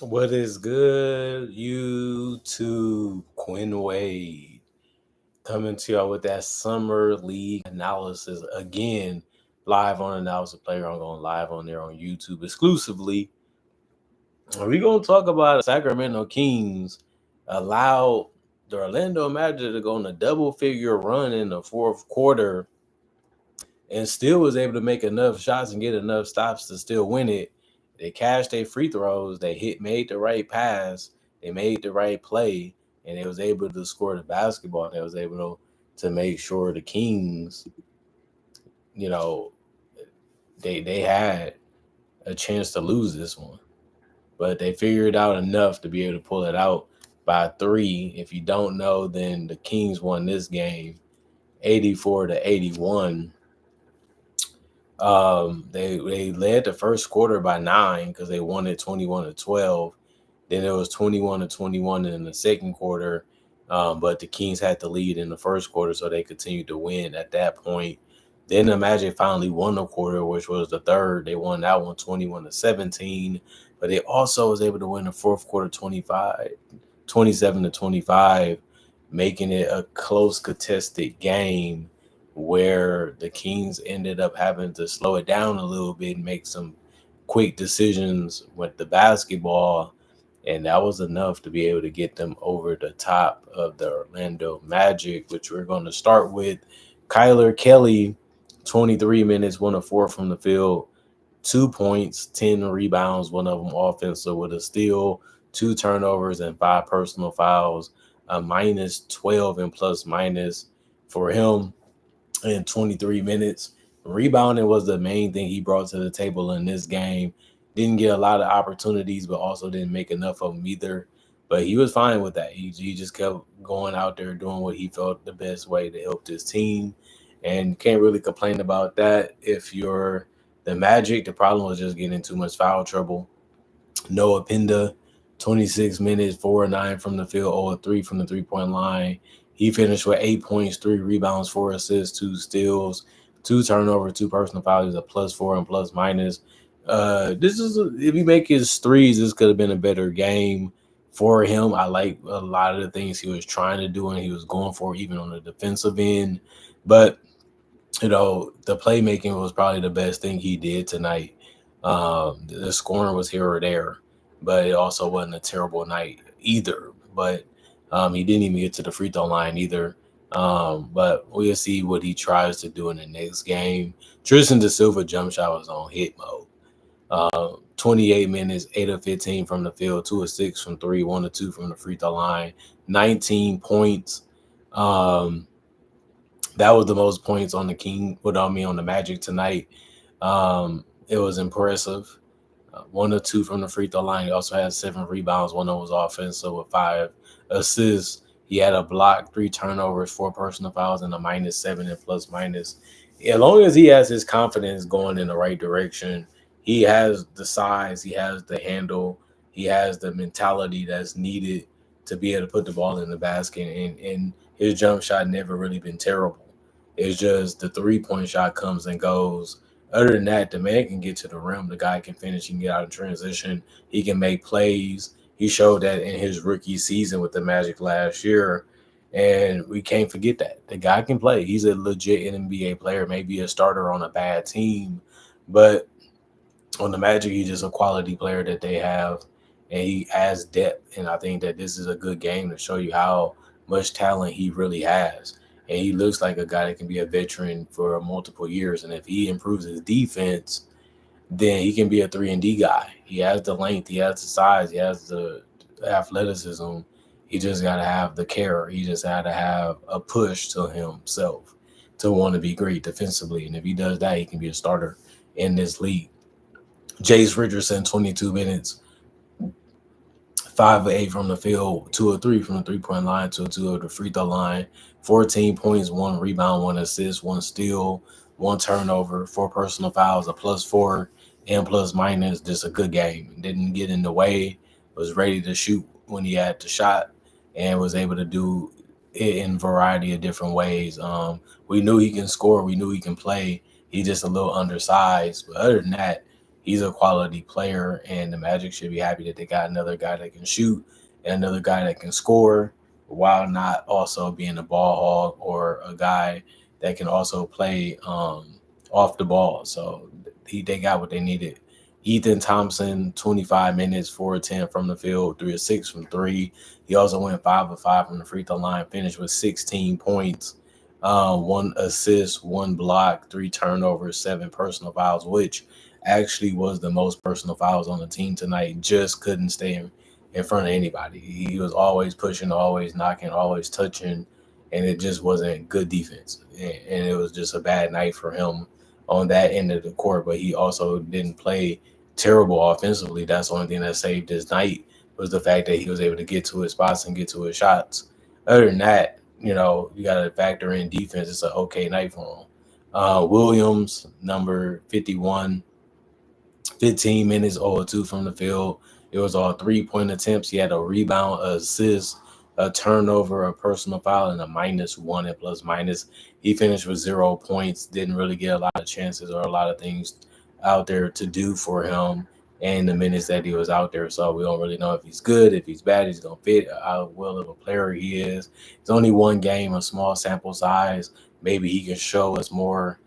What is good, YouTube? Quinn Wade coming to y'all with that summer league analysis again, live on Analysis Player. I'm going live on there on YouTube exclusively. We're going to talk about Sacramento Kings allowed the Orlando Magic to go on a double figure run in the fourth quarter and still was able to make enough shots and get enough stops to still win it. They cashed their free throws. They made the right pass. They made the right play, and they was able to score the basketball. They was able to make sure the Kings, you know, they had a chance to lose this one, but they figured out enough to be able to pull it out by 3. If you don't know, then the Kings won this game 84-81. They led the first quarter by 9 because they won it 21-12. Then it was 21-21 in the second quarter, but the Kings had the lead in the first quarter, so they continued to win at that point. Then the Magic finally won the quarter, which was the third. They won that one 21-17, but they also was able to win the fourth quarter 27-25, making it a close contested game where the Kings ended up having to slow it down a little bit and make some quick decisions with the basketball. And that was enough to be able to get them over the top of the Orlando Magic, which we're going to start with. Kyler Kelly, 23 minutes, 1 of 4 from the field, 2 points, 10 rebounds, one of them offensive with a steal, 2 turnovers, and 5 personal fouls, a minus 12 and plus minus for him in 23 minutes. Rebounding was the main thing he brought to the table in this game. Didn't get a lot of opportunities, but also didn't make enough of them either. But he was fine with that. He just kept going out there doing what he felt the best way to help his team. And can't really complain about that. If you're the Magic, the problem was just getting too much foul trouble. Noah Pinda, 26 minutes, 4-9 from the field, 0-3 from the three-point line. He finished with 8 points, 3 rebounds, 4 assists, 2 steals, 2 turnovers, 2 personal fouls, a +4 and plus minus. If he make his threes, this could have been a better game for him. I like a lot of the things he was trying to do and he was going for, even on the defensive end. But the playmaking was probably the best thing he did tonight. The scoring was here or there, but it also wasn't a terrible night either. But he didn't even get to the free throw line either. But we'll see what he tries to do in the next game. Tristan Da Silva jump shot was on hit mode. 28 minutes, 8 of 15 from the field, 2 of 6 from 3, 1 of 2 from the free throw line, 19 points. That was the most points on the Magic tonight. It was impressive. 1 or 2 from the free throw line. He also had 7 rebounds. 1 of was offensive with 5 assists. He had a block, 3 turnovers, 4 personal fouls, and a -7 and plus minus. As long as he has his confidence going in the right direction, he has the size, he has the handle, he has the mentality that's needed to be able to put the ball in the basket. And his jump shot never really been terrible. It's just the 3-point shot comes and goes. Other than that, the man can get to the rim. The guy can finish. He can get out in transition. He can make plays. He showed that in his rookie season with the Magic last year. And we can't forget that. The guy can play. He's a legit NBA player, maybe a starter on a bad team. But on the Magic, he's just a quality player that they have. And he has depth. And I think that this is a good game to show you how much talent he really has. And he looks like a guy that can be a veteran for multiple years. And if he improves his defense, then he can be a 3-and-D guy. He has the length, he has the size, he has the athleticism. He just got to have the care. He just got to have a push to himself to want to be great defensively. And if he does that, he can be a starter in this league. Jace Richardson, 22 minutes, 5 of 8 from the field, 2 of 3 from the three-point line, 2 of 2 of the free throw line, 14 points, 1 rebound, 1 assist, 1 steal, 1 turnover, 4 personal fouls, a +4 and plus minus. Just a good game. Didn't get in the way, was ready to shoot when he had the shot, and was able to do it in a variety of different ways. We knew he can score. We knew he can play. He's just a little undersized. But other than that, he's a quality player, and the Magic should be happy that they got another guy that can shoot and another guy that can score while not also being a ball hog or a guy that can also play off the ball. So they got what they needed. Ethan Thompson, 25 minutes, 4 of 10 from the field, 3 of 6 from three. He also went 5 of 5 from the free throw line, finished with 16 points, 1 assist, 1 block, 3 turnovers, 7 personal fouls, which actually was the most personal fouls on the team tonight. Just couldn't stay in front of anybody. He was always pushing, always knocking, always touching, and it just wasn't good defense. And it was just a bad night for him on that end of the court. But he also didn't play terrible offensively. That's the only thing that saved his night was the fact that he was able to get to his spots and get to his shots. Other than that, you got to factor in defense. It's an okay night for him. Williams, number 51, 15 minutes, 0 2 from the field. It was all 3-point attempts. He had a rebound, a assist, a turnover, a personal foul, and a -1 and plus minus. He finished with 0 points. Didn't really get a lot of chances or a lot of things out there to do for him in the minutes that he was out there. So we don't really know if he's good, if he's bad, he's going to fit how well of a player he is. It's only one game, a small sample size. Maybe he can show us more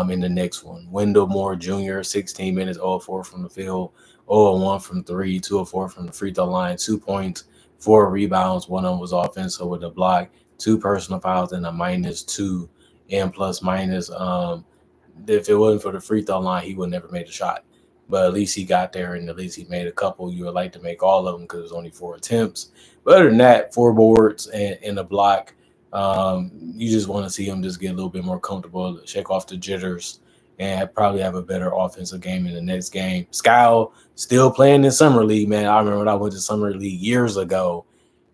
in the next one. Wendell Moore Jr., 16 minutes, 0-4 from the field, 0-1 from three, 2-4 from the free throw line, 2 points, 4 rebounds. One of them was offensive with a block, 2 personal fouls, and a -2 and plus minus. If it wasn't for the free throw line, he would never made a shot. But at least he got there, and at least he made a couple. You would like to make all of them because it was only 4 attempts. But other than that, 4 boards and a block. You just want to see him just get a little bit more comfortable, shake off the jitters, and probably have a better offensive game in the next game. Scal still playing in Summer League, man. I remember when I went to Summer League years ago.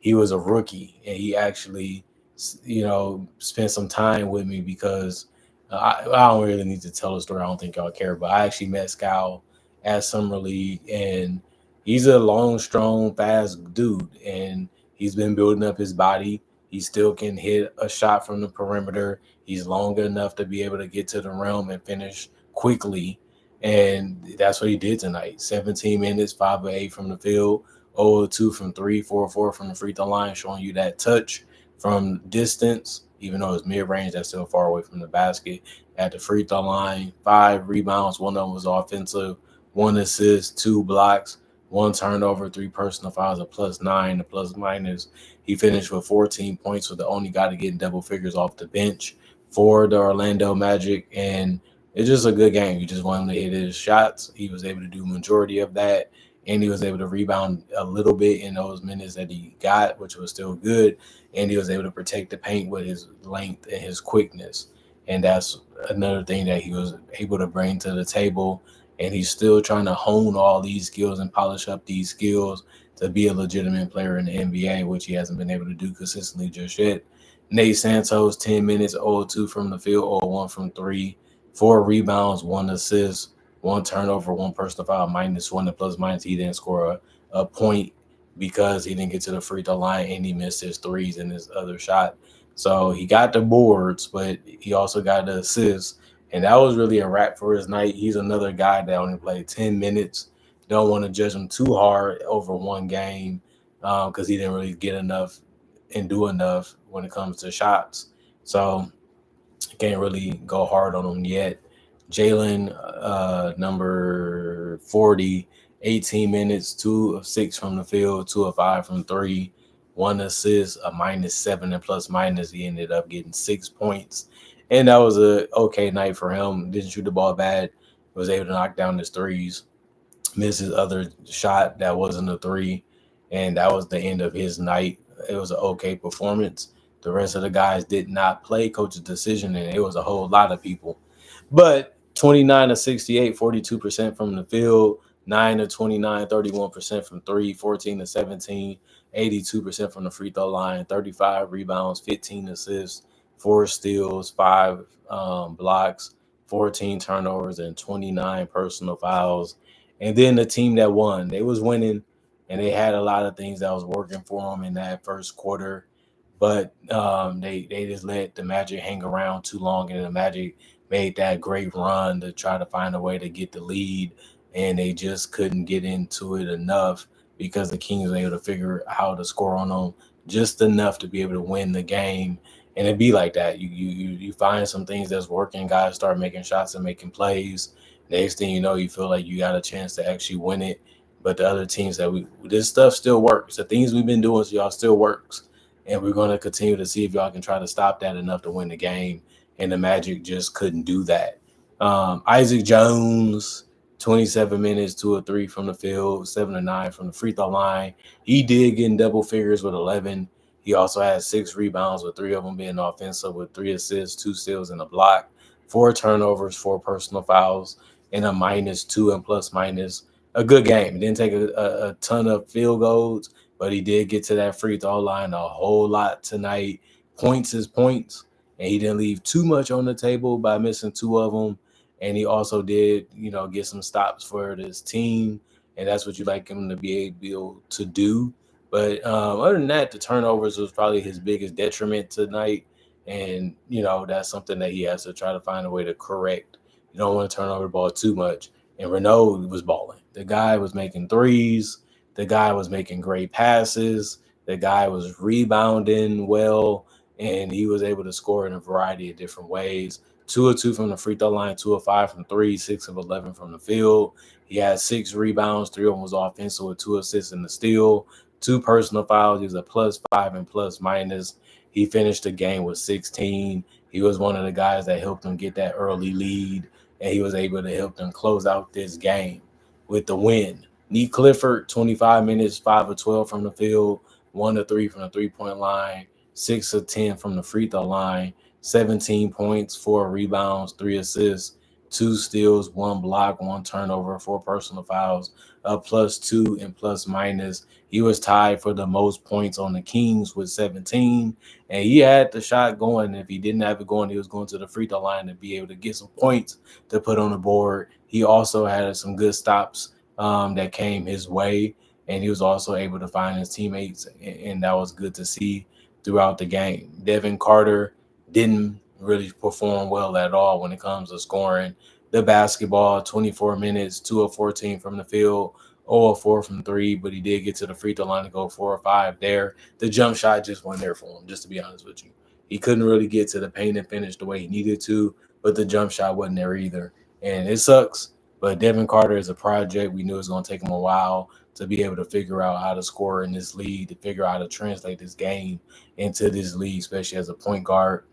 He was a rookie, and he actually, spent some time with me because I don't really need to tell a story. I don't think y'all care, but I actually met Scal at Summer League, and he's a long, strong, fast dude, and he's been building up his body. He still can hit a shot from the perimeter. He's long enough to be able to get to the rim and finish quickly. And that's what he did tonight. 17 minutes, 5 of 8 from the field, 0 of 2 from three, 4 of 4 from the free throw line, showing you that touch from distance, even though it's mid-range, that's still far away from the basket. At the free throw line, 5 rebounds, one of them was offensive, 1 assist, 2 blocks, 1 turnover, 3 personal fouls, a +9, a plus minus. He finished with 14 points, with the only guy to get double figures off the bench for the Orlando Magic. And it's just a good game. You just want him to hit his shots. He was able to do majority of that, and he was able to rebound a little bit in those minutes that he got, which was still good. And he was able to protect the paint with his length and his quickness. And that's another thing that he was able to bring to the table. And he's still trying to hone all these skills and polish up these skills to be a legitimate player in the NBA, which he hasn't been able to do consistently just yet. Nate Santos, 10 minutes, 0-2 from the field, 0-1 from three, 4 rebounds, 1 assist, 1 turnover, 1 personal foul, -1 and plus minus. He didn't score a point because he didn't get to the free throw line, and he missed his threes in his other shot. So he got the boards, but he also got the assists. And that was really a wrap for his night. He's another guy that only played 10 minutes. Don't want to judge him too hard over one game because he didn't really get enough and do enough when it comes to shots. So can't really go hard on him yet. Jalen, number 40, 18 minutes, 2 of 6 from the field, 2 of 5 from three, 1 assist, a -7 and plus minus. He ended up getting 6 points. And that was a okay night for him. Didn't shoot the ball bad. Was able to knock down his threes. Missed his other shot that wasn't a three. And that was the end of his night. It was an okay performance. The rest of the guys did not play. Coach's decision, and it was a whole lot of people. But 29 of 68, 42% from the field, 9 of 29, 31% from three, 14 of 17, 82% from the free throw line, 35 rebounds, 15 assists, 4 steals, 5 blocks, 14 turnovers, and 29 personal fouls. And then the team that won, they was winning, and they had a lot of things that was working for them in that first quarter. But they just let the Magic hang around too long, and the Magic made that great run to try to find a way to get the lead and they just couldn't get into it enough because the Kings were able to figure out how to score on them just enough to be able to win the game. And it be like that. You find some things that's working. Guys start making shots and making plays. Next thing you know, you feel like you got a chance to actually win it. But the other teams that this stuff still works. The things we've been doing, so y'all still works, and we're going to continue to see if y'all can try to stop that enough to win the game. And the Magic just couldn't do that. Isaac Jones, 27 minutes, 2 of 3 from the field, 7 of 9 from the free throw line. He did get in double figures with 11. He also had 6 rebounds, with 3 of them being offensive, with 3 assists, 2 steals, and a block, 4 turnovers, 4 personal fouls, and a -2 and plus minus. A good game. He didn't take a ton of field goals, but he did get to that free throw line a whole lot tonight. Points is points, and he didn't leave too much on the table by missing 2 of them. And he also did, get some stops for this team, and that's what you like him to be able to do. But other than that, the turnovers was probably his biggest detriment tonight, and that's something that he has to try to find a way to correct. You don't want to turn over the ball too much. And Renault was balling. The guy was making threes. The guy was making great passes. The guy was rebounding well, and he was able to score in a variety of different ways. 2 of 2 from the free throw line, 2 of 5 from 3, 6 of 11 from the field. He had 6 rebounds, 3 of them was offensive with 2 assists and the steal, 2 personal fouls. He was a +5 and plus minus. He finished the game with 16. He was one of the guys that helped them get that early lead, and he was able to help them close out this game with the win. Neat Clifford, 25 minutes, 5 of 12 from the field, 1 of 3 from the 3-point line, 6 of 10 from the free throw line, 17 points, 4 rebounds, 3 assists, 2 steals, 1 block, 1 turnover, 4 personal fouls, a +2 and plus minus. He was tied for the most points on the Kings with 17, and he had the shot going. If he didn't have it going, he was going to the free throw line to be able to get some points to put on the board. He also had some good stops that came his way, and he was also able to find his teammates, and that was good to see throughout the game. Devin Carter didn't really perform well at all when it comes to scoring the basketball. 24 minutes, 2 of 14 from the field, 0 of 4 from 3, but he did get to the free throw line to go 4 or 5 there. The jump shot just wasn't there for him, just to be honest with you. He couldn't really get to the paint and finish the way he needed to, but the jump shot wasn't there either. And it sucks, but Devin Carter is a project. We knew it was going to take him a while to be able to figure out how to score in this league, to figure out how to translate this game into this league, especially as a point guard.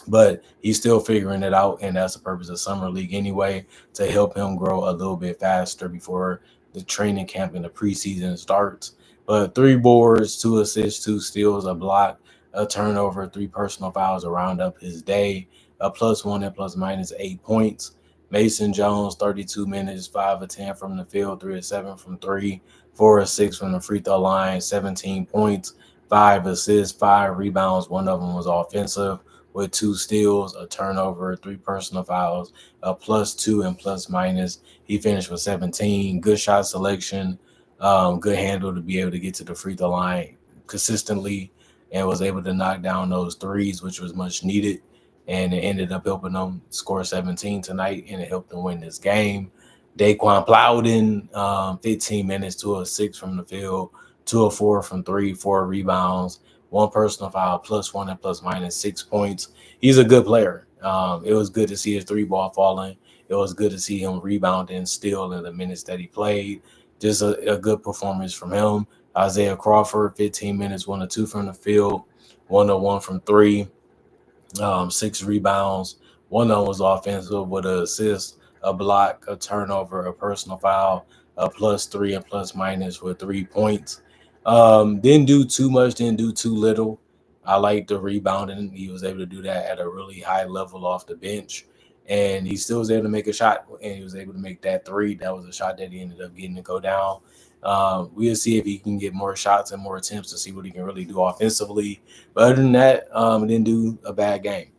But he's still figuring it out, and that's the purpose of summer league anyway, to help him grow a little bit faster before the training camp and the preseason starts. But 3 boards, 2 assists, 2 steals, a block, a turnover, 3 personal fouls to round up his day, a +1 and plus minus 8 points. Mason Jones, 32 minutes, 5 of 10 from the field, 3 of 7 from 3, 4 of 6 from the free throw line, 17 points, 5 assists, 5 rebounds. One of them was offensive with 2 steals, a turnover, 3 personal fouls, a +2 and plus minus. He finished with 17. Good shot selection, good handle to be able to get to the free throw line consistently, and was able to knock down those threes, which was much needed. And it ended up helping them score 17 tonight, and it helped them win this game. Daquan Plowden, 15 minutes, 2 of 6 from the field, 2 of 4 from 3, 4 rebounds, 1 personal foul, +1 and plus minus 6 points. He's a good player. It was good to see his 3 ball falling. It was good to see him rebounding still in the minutes that he played. Just a good performance from him. Isaiah Crawford, 15 minutes, 1 of 2 from the field, 1 of 1 from 3, 6 rebounds. One of them was offensive with an assist, a block, a turnover, a personal foul, a +3 and plus minus with 3 points. Didn't do too much, didn't do too little. I like the rebounding. He was able to do that at a really high level off the bench. And he still was able to make a shot, and he was able to make that 3. That was a shot that he ended up getting to go down. We'll see if he can get more shots and more attempts to see what he can really do offensively. But other than that, he didn't do a bad game.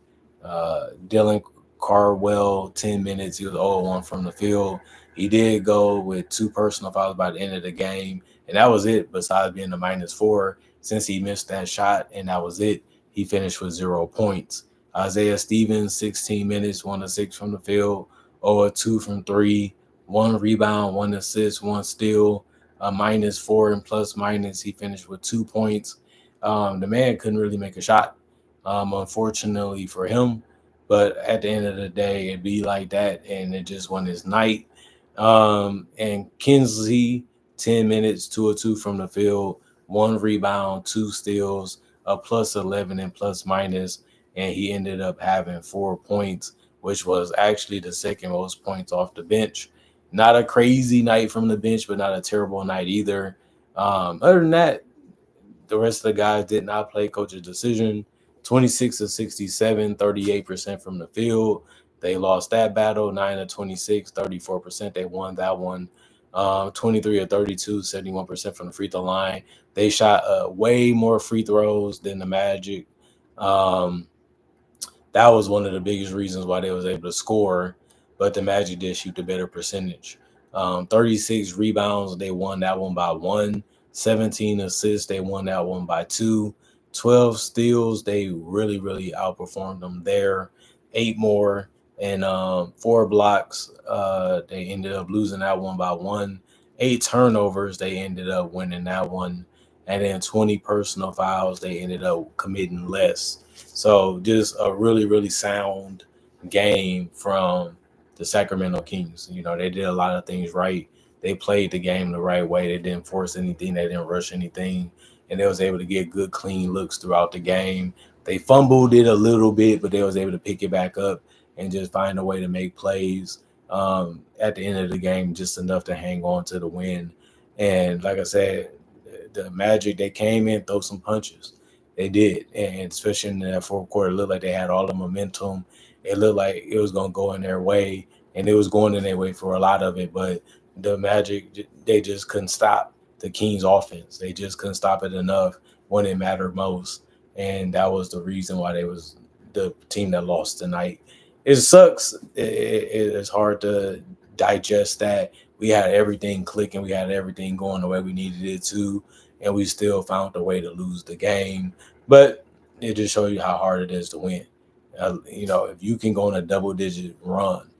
Dylan Carwell, 10 minutes. He was 0-1 from the field. He did go with 2 personal fouls by the end of the game, and that was it, besides being a -4 since he missed that shot, and that was it. He finished with 0 points. Isaiah Stevens, 16 minutes, 1 of 6 from the field, 0 of 2 from 3, 1 rebound, 1 assist, 1 steal, -4 and plus minus. He finished with 2 points. The man couldn't really make a shot, unfortunately for him. But at the end of the day, it'd be like that, and it just won his night. And Kinsley, 10 minutes, 2 or 2 from the field, 1 rebound, 2 steals, a plus 11 and plus minus, and he ended up having 4 points, which was actually the second most points off the bench. Not a crazy night from the bench, but not a terrible night either. Other than that, the rest of the guys did not play. Coach's decision: 26 of 67, 38% from the field. They lost that battle. 9 of 26, 34%. They won that one. 23 of 32, 71% from the free throw line. They shot way more free throws than the Magic. Um, that was one of the biggest reasons why they was able to score, but the Magic did shoot the better percentage. 36 rebounds, they won that one by 1. 17 assists, they won that one by 2. 12 steals, they really outperformed them there. 8 more and 4 blocks. They ended up losing that one by 1. 8 turnovers, they ended up winning that one. And then 20 personal fouls, they ended up committing less. So just a really sound game from the Sacramento Kings. You know, they did a lot of things right. They played the game the right way. They didn't force anything. They didn't rush anything. And they was able to get good, clean looks throughout the game. They fumbled it a little bit, but they was able to pick it back up and just find a way to make plays at the end of the game, just enough to hang on to the win. And like I said, the Magic, they came in, throw some punches. They did, and especially in that fourth quarter, it looked like they had all the momentum. It looked like it was going to go in their way, and it was going in their way for a lot of it. But the Magic, they just couldn't stop the Kings' offense. They just couldn't stop it enough when it mattered most, and that was the reason why they was the team that lost tonight. It sucks. It's hard to digest that. We had everything clicking. We had everything going the way we needed it to, and we still found a way to lose the game. But it just shows you how hard it is to win. You know, if you can go on a double-digit run,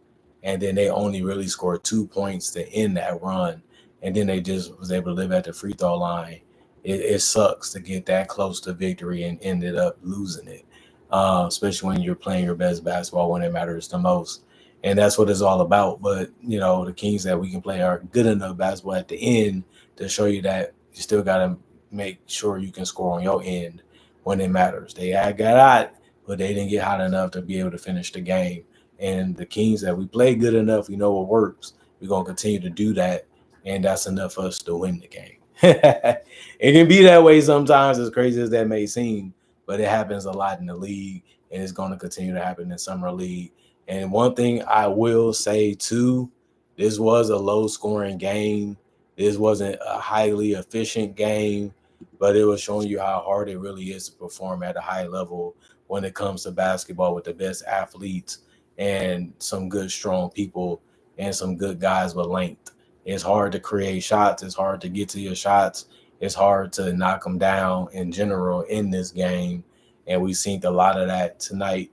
and then they only really scored 2 points to end that run, and then they just was able to live at the free throw line. It sucks to get that close to victory and ended up losing it, especially when you're playing your best basketball when it matters the most. And that's what it's all about. But, you know, the Kings that we can play are good enough basketball at the end to show you that you still got to make sure you can score on your end when it matters. They had got hot, but they didn't get hot enough to be able to finish the game. And the Kings that we play good enough, we know what works. We're going to continue to do that. And that's enough for us to win the game. It can be that way sometimes, as crazy as that may seem, but it happens a lot in the league, and it's going to continue to happen in summer league. And one thing I will say too, this was a low scoring game. This wasn't a highly efficient game, but it was showing you how hard it really is to perform at a high level when it comes to basketball with the best athletes and some good, strong people and some good guys with length. It's hard to create shots. It's hard to get to your shots. It's hard to knock them down in general in this game. And we've seen a lot of that tonight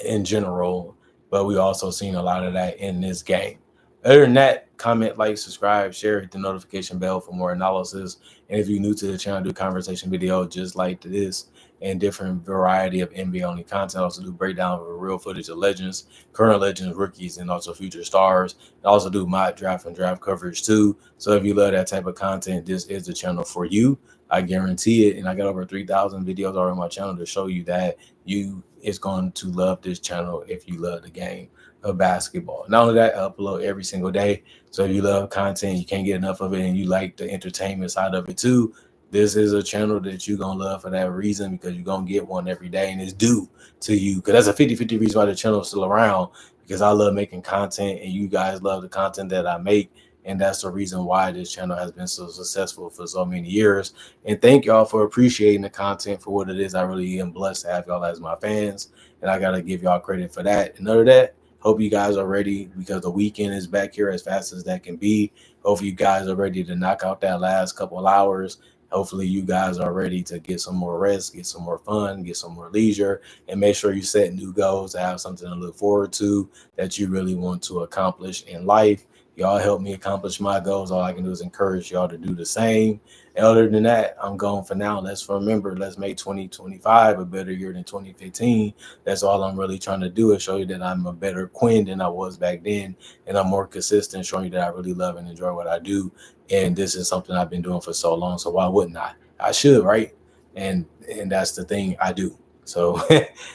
in general, but we also seen a lot of that in this game. Other than that, comment, like, subscribe, share, hit the notification bell for more analysis. And if you're new to the channel, do conversation video just like this and different variety of NBA only content. I also do breakdown of real footage of legends, current legends, rookies, and also future stars. I also do mock draft and draft coverage too. So if you love that type of content, this is the channel for you. I guarantee it. And I got over 3,000 videos already on my channel to show you that you is going to love this channel if you love the game of basketball. Not only that, I upload every single day. So if you love content, you can't get enough of it, and you like the entertainment side of it too, this is a channel that you're going to love for that reason, because you're going to get one every day, and it's due to you. Because that's a 50-50 reason why the channel is still around, because I love making content, and you guys love the content that I make. And that's the reason why this channel has been so successful for so many years. And thank y'all for appreciating the content for what it is. I really am blessed to have y'all as my fans, and I got to give y'all credit for that. And other than that, hope you guys are ready, because the weekend is back here as fast as that can be. Hopefully you guys are ready to knock out that last couple of hours. Hopefully you guys are ready to get some more rest, get some more fun, get some more leisure, and make sure you set new goals to have something to look forward to that you really want to accomplish in life. Y'all help me accomplish my goals. All I can do is encourage y'all to do the same. And other than that, I'm going for now. Let's remember, let's make 2025 a better year than 2015. That's all I'm really trying to do, is show you that I'm a better Quinn than I was back then. And I'm more consistent, showing you that I really love and enjoy what I do. And this is something I've been doing for so long. So why wouldn't I? I should, right? And that's the thing I do. So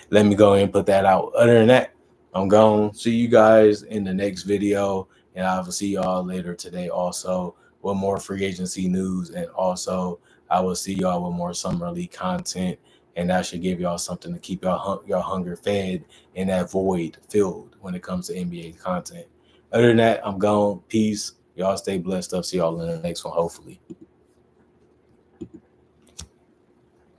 let me go and put that out. Other than that, I'm going to see you guys in the next video. And I will see y'all later today also with more free agency news. And also, I will see y'all with more summer league content. And that should give y'all something to keep y'all hunger fed and that void filled when it comes to NBA content. Other than that, I'm gone. Peace. Y'all stay blessed up. See y'all in the next one, hopefully.